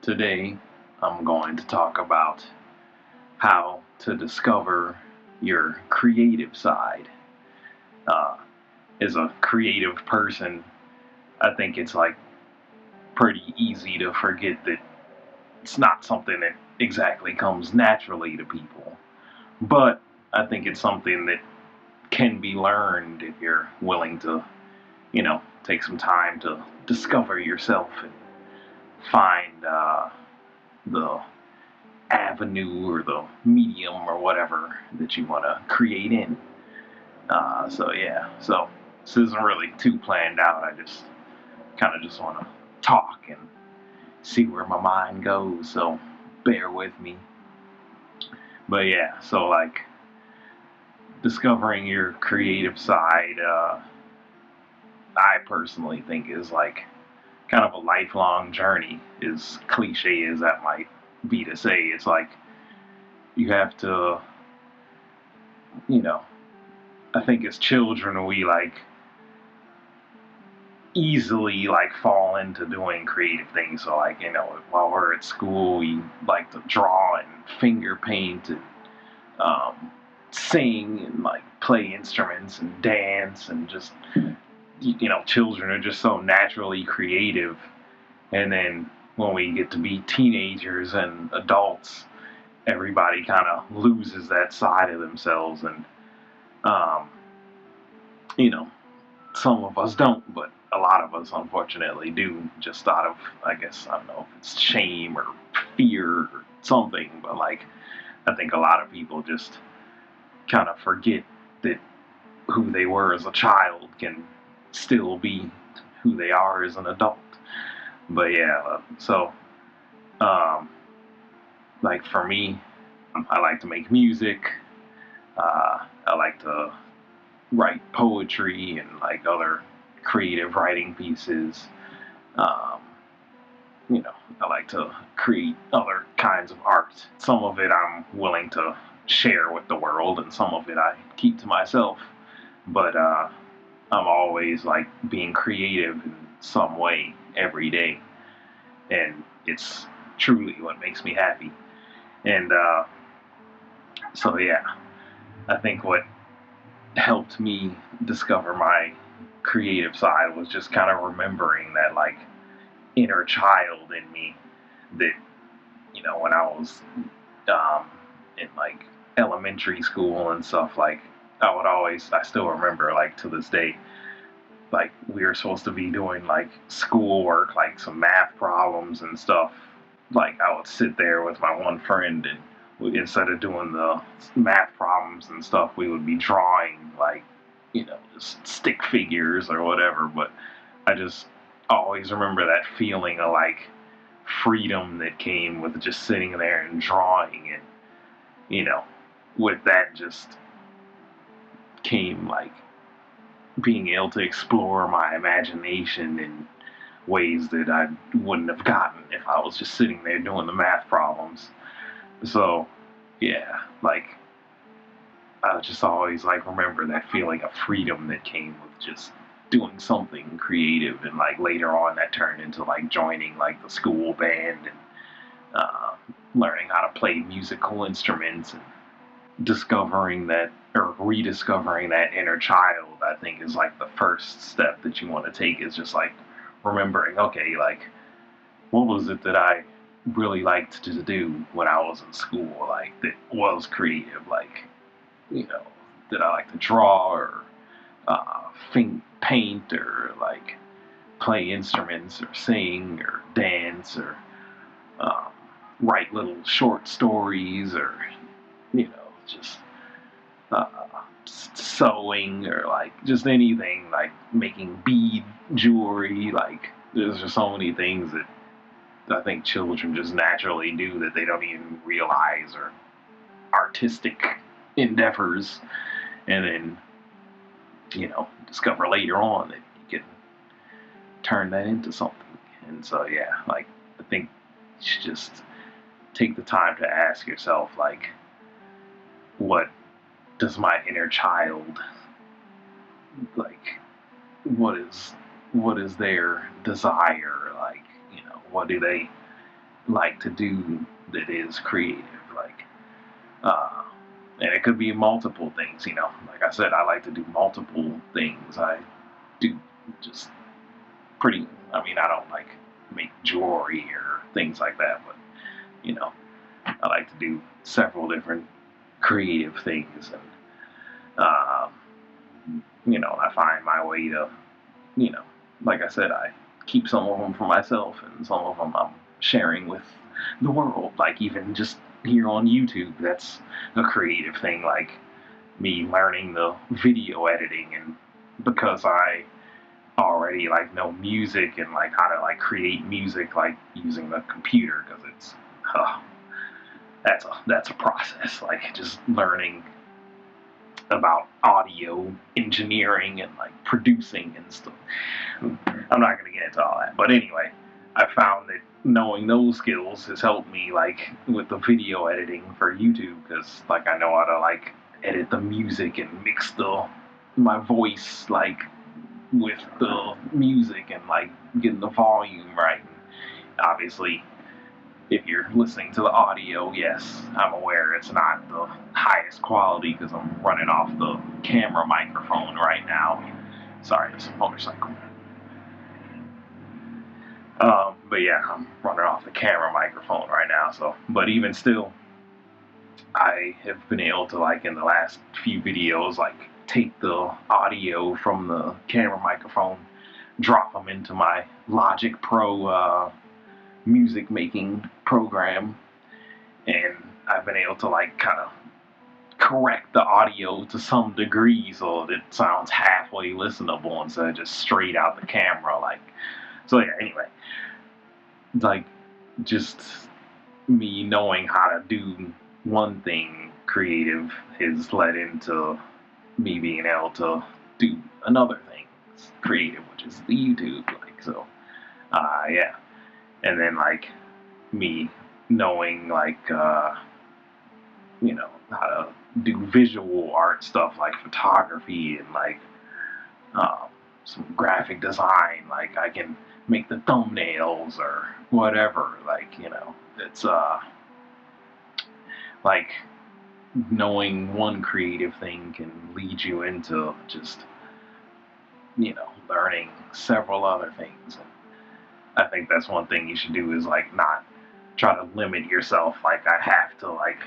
Today, I'm going to talk about how to discover your creative side. Uh, as a creative person, I think it's like pretty easy to forget that it's not something that exactly comes naturally to people. But I think it's something that can be learned if you're willing to, take some time to discover yourself and find the avenue or the medium or whatever that you want to create in. So this isn't really too planned out. I just kind of just want to talk and see where my mind goes. So bear with me. But yeah, so like discovering your creative side, I personally think is like kind of a lifelong journey. As cliche as that might be to say, it's like you have to, you know, I think as children we like easily like fall into doing creative things. So like, while we're at school we like to draw and finger paint and um, sing and like play instruments and dance and just children are just so naturally creative. And then when we get to be teenagers and adults, everybody kind of loses that side of themselves. And um, you know some of us don't, but a lot of us unfortunately do, just out of, I guess, I don't know if it's shame or fear or something, but like I think a lot of people just kind of forget that who they were as a child can still be who they are as an adult. But yeah, so um, like for me, I like to make music. I like to write poetry and like other creative writing pieces. Um, I like to create other kinds of art. Some of it I'm willing to share with the world, and some of it I keep to myself. But I'm always like being creative in some way every day, and it's truly what makes me happy. And so yeah, I think what helped me discover my creative side was just kind of remembering that like inner child in me that when I was in like elementary school and stuff, like I still remember like to this day, like we were supposed to be doing like schoolwork, like some math problems and stuff. Like I would sit there with my one friend, and instead of doing the math problems and stuff, we would be drawing like just stick figures or whatever. But I just always remember that feeling of like freedom that came with just sitting there and drawing. And you know with that just came like being able to explore my imagination in ways that I wouldn't have gotten if I was just sitting there doing the math problems. So, yeah, like I just always like remember that feeling of freedom that came with just doing something creative. And like later on that turned into like joining like the school band and uh, learning how to play musical instruments and discovering that or rediscovering that inner child. I think is like the first step that you want to take, is just like remembering, okay, like what was it that I really liked to do when I was in school, like that was creative, like you know did I like to draw or paint or like play instruments or sing or dance or um, write little short stories or just uh, sewing or like just anything, like making bead jewelry. Like there's just so many things that I think children just naturally do that they don't even realize are artistic endeavors. And then discover later on that you can turn that into something. And so yeah, like I think you should just take the time to ask yourself, like, what does my inner child like? What is their desire? Like, what do they like to do that is creative, like, uh, and it could be multiple things, you know. Like I said, I like to do multiple things. I do just pretty, I mean, I don't like make jewelry or things like that, but, you know, I like to do several different creative things, and, you know, I find my way to, you know, like I said, I keep some of them for myself, and some of them I'm sharing with the world. Like even just here on YouTube, that's a creative thing. Like me learning the video editing, and because I already like know music and like how to like create music like using the computer, because it's uh, that's a process. Like just learning about audio engineering and like producing and stuff. I'm not gonna get into all that, but anyway, I found that knowing those skills has helped me like with the video editing for YouTube, because like I know how to like edit the music and mix the my voice like with the music and like getting the volume right. And obviously, if you're listening to the audio, yes, I'm aware it's not the highest quality because I'm running off the camera microphone right now. Sorry, it's a motorcycle. But yeah, I'm running off the camera microphone right now. So, but even still, I have been able to like in the last few videos like take the audio from the camera microphone, drop them into my Logic Pro music making program, and I've been able to like kind of correct the audio to some degree so that it sounds halfway listenable instead of just straight out the camera. Like, so yeah. Anyway, like just me knowing how to do one thing creative has led into me being able to do another thing creative, which is the YouTube. Like, so, yeah. And then like me knowing like you know how to do visual art stuff like photography and like um, some graphic design. Like I can make the thumbnails or whatever. Like, you know, it's like knowing one creative thing can lead you into just, you know, learning several other things. And I think that's one thing you should do is like not try to limit yourself. Like I have to like,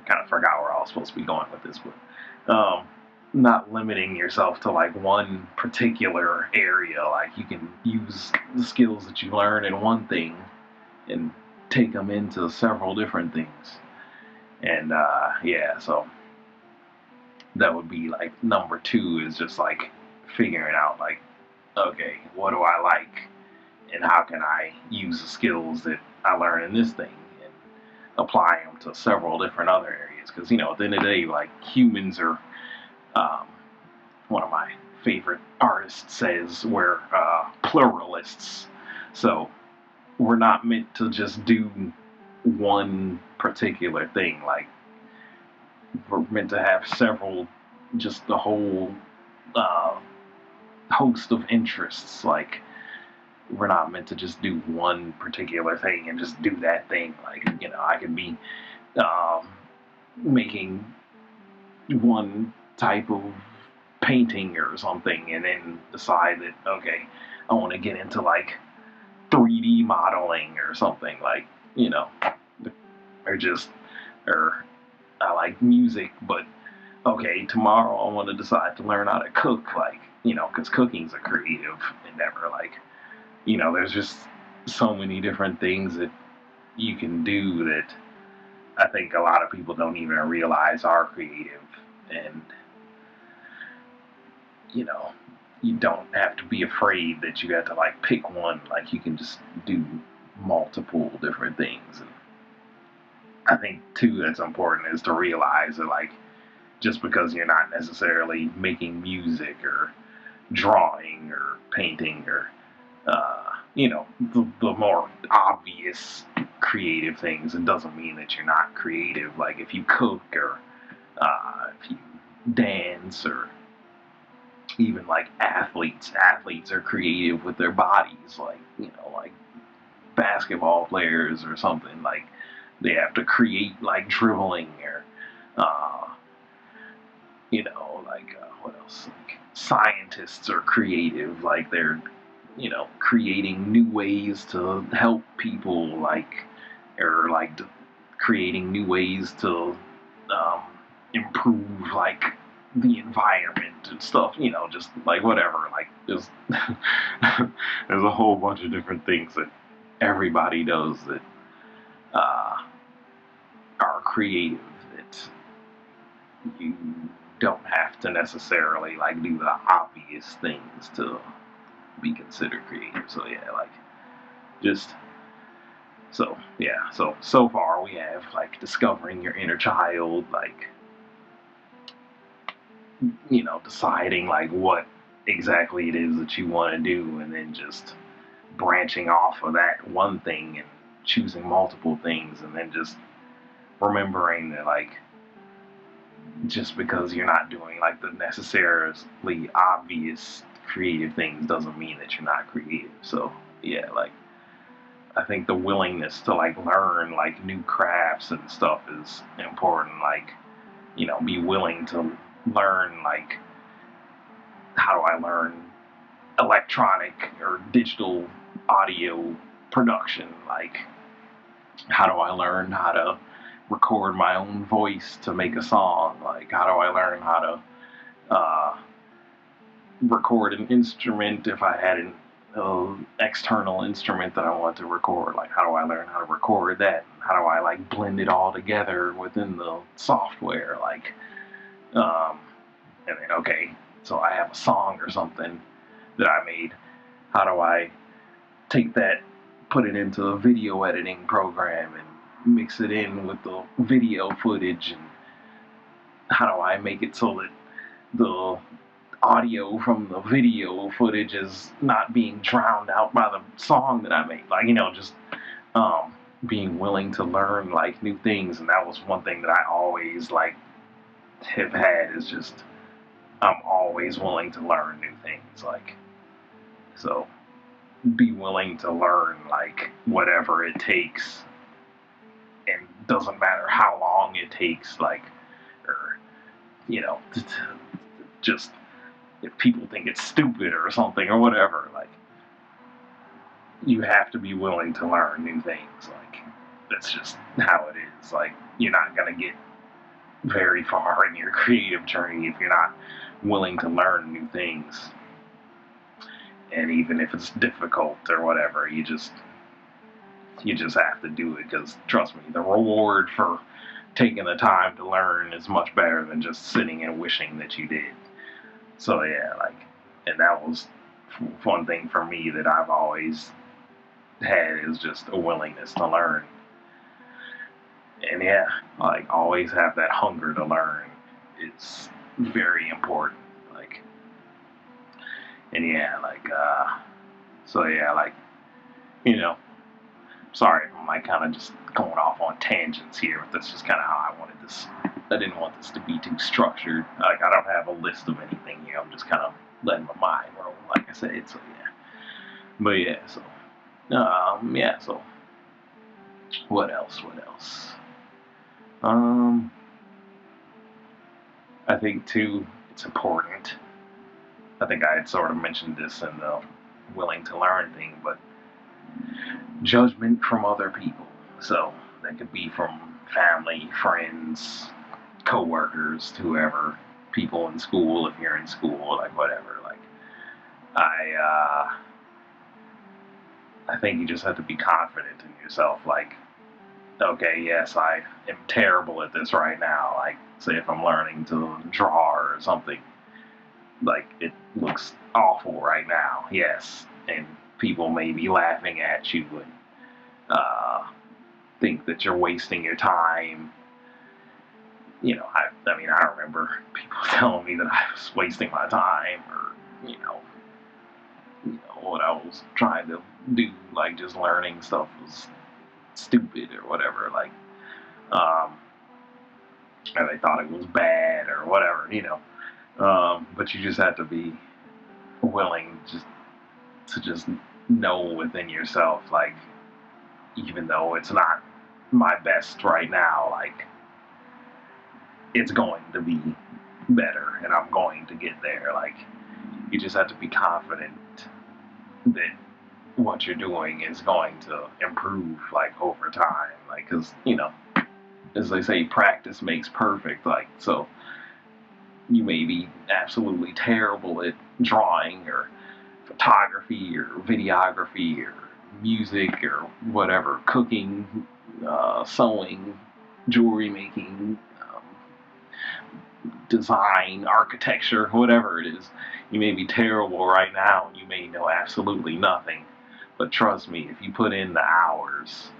I kind of forgot where I was supposed to be going with this, but not limiting yourself to like one particular area. Like you can use the skills that you learn in one thing and take them into several different things. And yeah, so that would be like number two is just like figuring out like, okay, what do I like and how can I use the skills that I learn in this thing and apply them to several different other areas. Because, you know, at the end of the day, like humans are, um, one of my favorite artists says we're pluralists. So we're not meant to just do one particular thing. Like we're meant to have several, just the whole uh, host of interests. Like we're not meant to just do one particular thing and just do that thing. Like, you know, I could be um, making one type of painting or something and then decide that, okay, I want to get into like 3D modeling or something, like, you know, or just, or I like music, but okay, tomorrow I want to decide to learn how to cook, like, you know, because cooking's a creative endeavor. Like, you know, there's just so many different things that you can do that I think a lot of people don't even realize are creative. And, you know, you don't have to be afraid that you have to like pick one. Like you can just do multiple different things. And I think too that's important is to realize that like just because you're not necessarily making music or drawing or painting or you know the more obvious creative things, it doesn't mean that you're not creative. Like if you cook or if you dance or even like athletes are creative with their bodies. Like, you know, like basketball players or something. Like they have to create like dribbling or uh, like what else? Like scientists are creative, like they're creating new ways to help people, like or like creating new ways to um, improve like the environment and stuff. Just like whatever. Like there's a whole bunch of different things that everybody does that uh, are creative that you don't have to necessarily like do the obvious things to be considered creative. So yeah, like just so far we have like discovering your inner child, like deciding like what exactly it is that you want to do, and then just branching off of that one thing and choosing multiple things, and then just remembering that like just because you're not doing like the necessarily obvious creative things doesn't mean that you're not creative. So yeah, like I think the willingness to like learn like new crafts and stuff is important. Like, be willing to learn like how do I learn electronic or digital audio production? Like, how do I learn how to record my own voice to make a song? Like, how do I learn how to record an instrument if I had an external instrument that I want to record? Like, how do I learn how to record that? How do I like blend it all together within the software? Like, and then okay, so I have a song or something that I made. How do I take that, put it into a video editing program and mix it in with the video footage? And how do I make it so that the audio from the video footage is not being drowned out by the song that I made? Like, just being willing to learn like new things. And that was one thing that I always like have had, is just I'm always willing to learn new things. Like, so be willing to learn like whatever it takes, and doesn't matter how long it takes. Like, or just if people think it's stupid or something or whatever, like you have to be willing to learn new things. Like, that's just how it is. Like, you're not gonna get very far in your creative journey if you're not willing to learn new things. And even if it's difficult or whatever, you just have to do it, because trust me, the reward for taking the time to learn is much better than just sitting and wishing that you did. So yeah, like, and that was one thing for me that I've always had, is just a willingness to learn. And yeah, like always have that hunger to learn. It's very important. Like, and yeah, like so yeah, like, sorry if I'm like kind of just going off on tangents here, but that's just kind of how I wanted this. I didn't want this to be too structured. Like, I don't have a list of anything here. I'm just kind of letting my mind roll, like I said. So yeah, but yeah, so yeah, so what else? What else? I think too, it's important. I think I had sort of mentioned this in the willing to learn thing, but judgment from other people. So that could be from family, friends, coworkers, whoever, people in school, if you're in school, like whatever. Like, I think you just have to be confident in yourself. Like, okay, yes, I am terrible at this right now. Like, say if I'm learning to draw or something, like it looks awful right now, yes, and people may be laughing at you and think that you're wasting your time. I mean, I remember people telling me that I was wasting my time, or what I was trying to do, like just learning stuff was stupid or whatever. Like, and they thought it was bad or whatever. But you just have to be willing just to just know within yourself, like, even though it's not my best right now, like it's going to be better and I'm going to get there. Like you just have to be confident that what you're doing is going to improve like over time. Like, cause as they say, practice makes perfect. Like, so you may be absolutely terrible at drawing or photography or videography or music or whatever, cooking, sewing, jewelry making, design, architecture, whatever it is. You may be terrible right now and you may know absolutely nothing. But trust me, if you put in the hours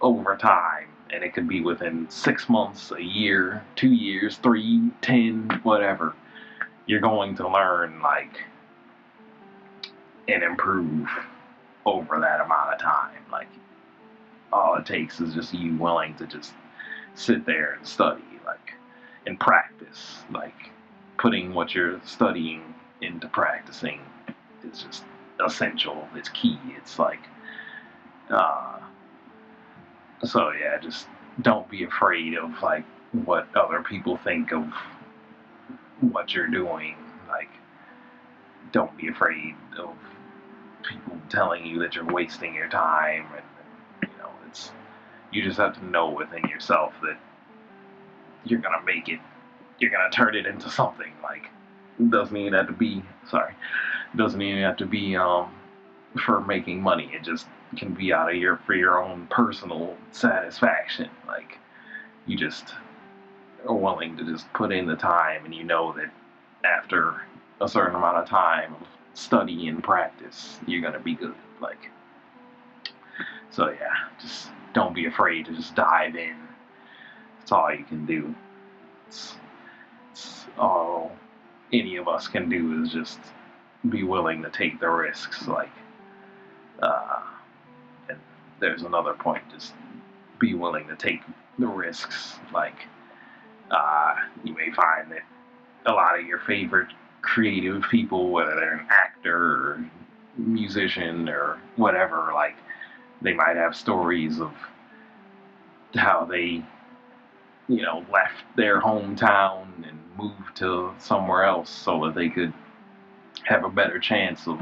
over time, and it could be within 6 months, a year, 2 years, 3, 10, whatever, you're going to learn like and improve over that amount of time. Like all it takes is just you willing to just sit there and study, like and practice, like putting what you're studying into practicing is just essential. It's key. It's like uh, so yeah, just don't be afraid of like what other people think of what you're doing. Like don't be afraid of people telling you that you're wasting your time, and it's you just have to know within yourself that you're gonna make it. You're gonna turn it into something. Like doesn't even have to be doesn't even have to be for making money. It just can be out of for your own personal satisfaction. Like you just are willing to just put in the time, and you know that after a certain amount of time of study and practice, you're gonna be good. Like so, yeah, just don't be afraid to just dive in. That's all you can do. It's, it's all any of us can do is just be willing to take the risks. Like, uh, and there's another point, just be willing to take the risks. Like, you may find that a lot of your favorite creative people, whether they're an actor or musician or whatever, like they might have stories of how they, left their hometown and moved to somewhere else so that they could have a better chance of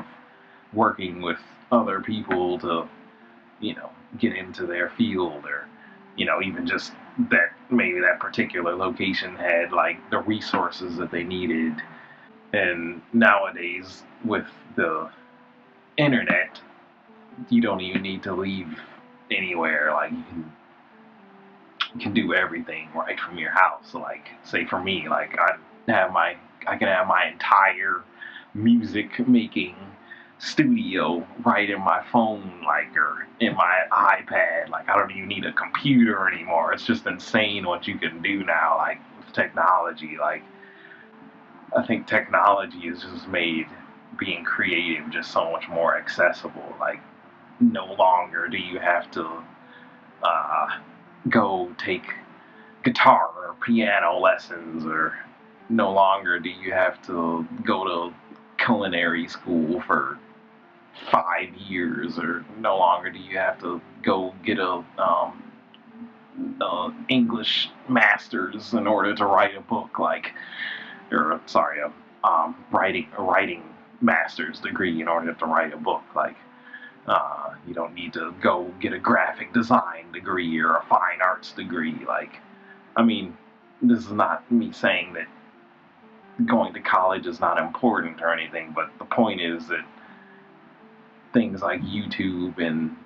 working with other people to, get into their field or, even just that maybe that particular location had like the resources that they needed. And nowadays with the internet, you don't even need to leave anywhere. Like you can do everything right from your house. So like say for me, like I can have my entire music making studio right in my phone, like or in my iPad. Like I don't even need a computer anymore. It's just insane what you can do now, like with technology. Like I think technology has just made being creative just so much more accessible. Like no longer do you have to uh, go take guitar or piano lessons, or no longer do you have to go to culinary school for 5 years, or no longer do you have to go get English master's in order to write a book, like, or sorry, a writing master's degree in order to write a book, like. You don't need to go get a graphic design degree or a fine arts degree. Like, I mean, this is not me saying that going to college is not important or anything, but the point is that things like YouTube and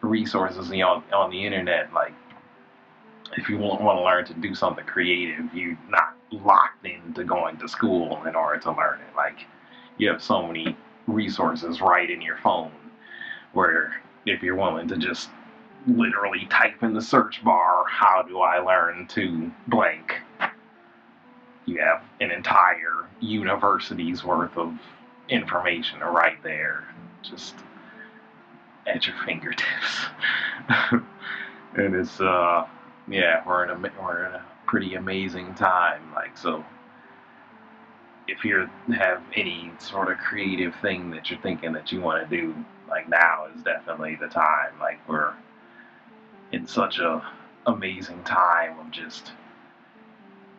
resources on the internet, like, if you want to learn to do something creative, you're not locked into going to school in order to learn it. Like, you have so many resources right in your phone where if you're willing to just literally type in the search bar, how do I learn to blank, you have an entire university's worth of information right there, just at your fingertips. And it's, yeah, we're in a pretty amazing time. Like, so if you have any sort of creative thing that you're thinking that you want to do, like now is definitely the time. Like we're in such a amazing time of just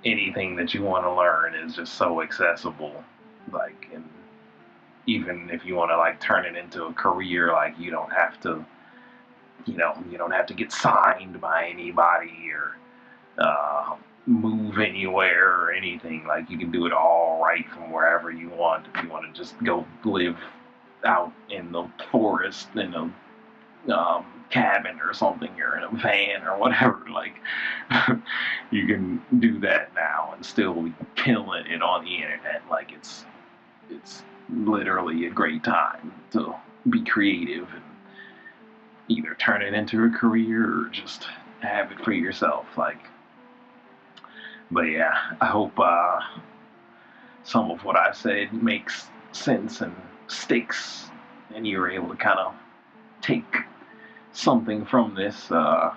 anything that you want to learn is just so accessible. Like, and even if you want to like turn it into a career, like you don't have to, you don't have to get signed by anybody or move anywhere or anything. Like you can do it all right from wherever you want. If you want to just go live out in the forest in a cabin or something, or in a van or whatever, like you can do that now and still be killing it on the internet. Like it's literally a great time to be creative and either turn it into a career or just have it for yourself. Like, but yeah, I hope some of what I've said makes sense and sticks, and you're able to kind of take something from this. I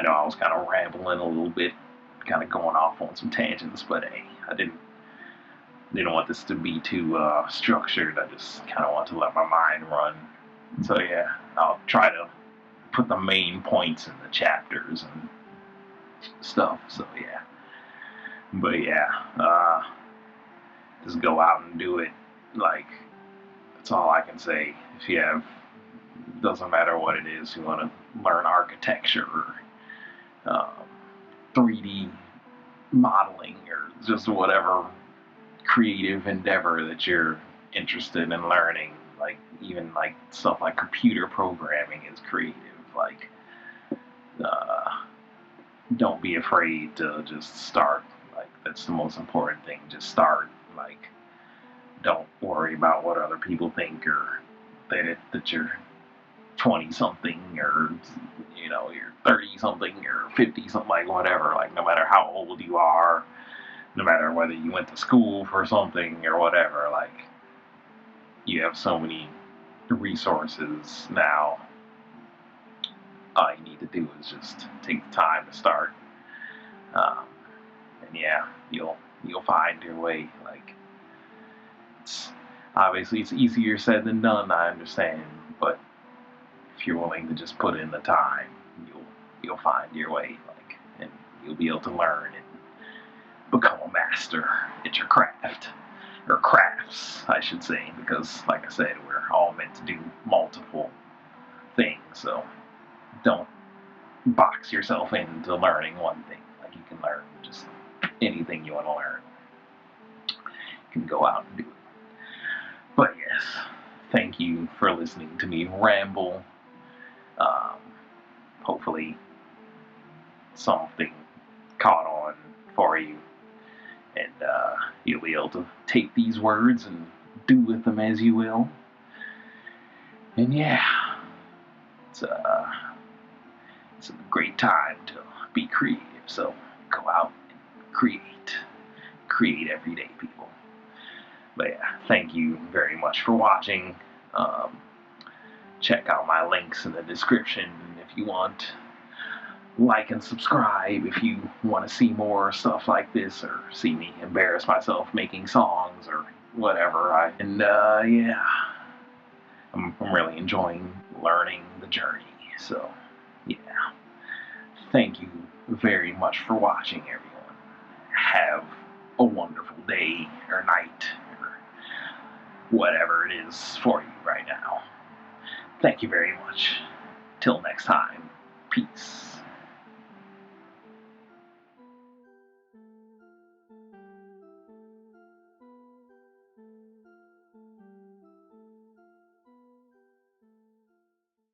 know I was kind of rambling a little bit, kind of going off on some tangents, but hey, I didn't want this to be too structured. I just kind of want to let my mind run. So yeah, I'll try to put the main points in the chapters and stuff. So yeah, but yeah, just go out and do it. Like that's all I can say. If you have, doesn't matter what it is, you want to learn architecture or um, 3D modeling or just whatever creative endeavor that you're interested in learning. Like even like stuff like computer programming is creative. Like uh, don't be afraid to just start. Like that's the most important thing. Just start. Like don't worry about what other people think or that you're 20 something or you're 30 something or 50 something, like whatever. Like no matter how old you are, no matter whether you went to school for something or whatever, like you have so many resources now. All you need to do is just take the time to start, um, and yeah, you'll find your way. Like it's obviously it's easier said than done, I understand, but if you're willing to just put in the time, you'll find your way. Like, and you'll be able to learn and become a master at your craft, or crafts, I should say, because like I said, we're all meant to do multiple things. So don't box yourself into learning one thing. Like you can learn just anything you want to learn. You can go out and do it. But yes, thank you for listening to me ramble. Um, Hopefully something caught on for you, and you'll be able to take these words and do with them as you will. And yeah, it's it's a great time to be creative. So go out and create every day, people. But yeah, thank you very much for watching. Check out my links in the description if you want. Like and subscribe if you want to see more stuff like this, or see me embarrass myself making songs or whatever. Yeah, I'm really enjoying learning the journey. So yeah, thank you very much for watching, everyone. Have a wonderful day or night or whatever it is for you right now. Thank you very much. Till next time, peace.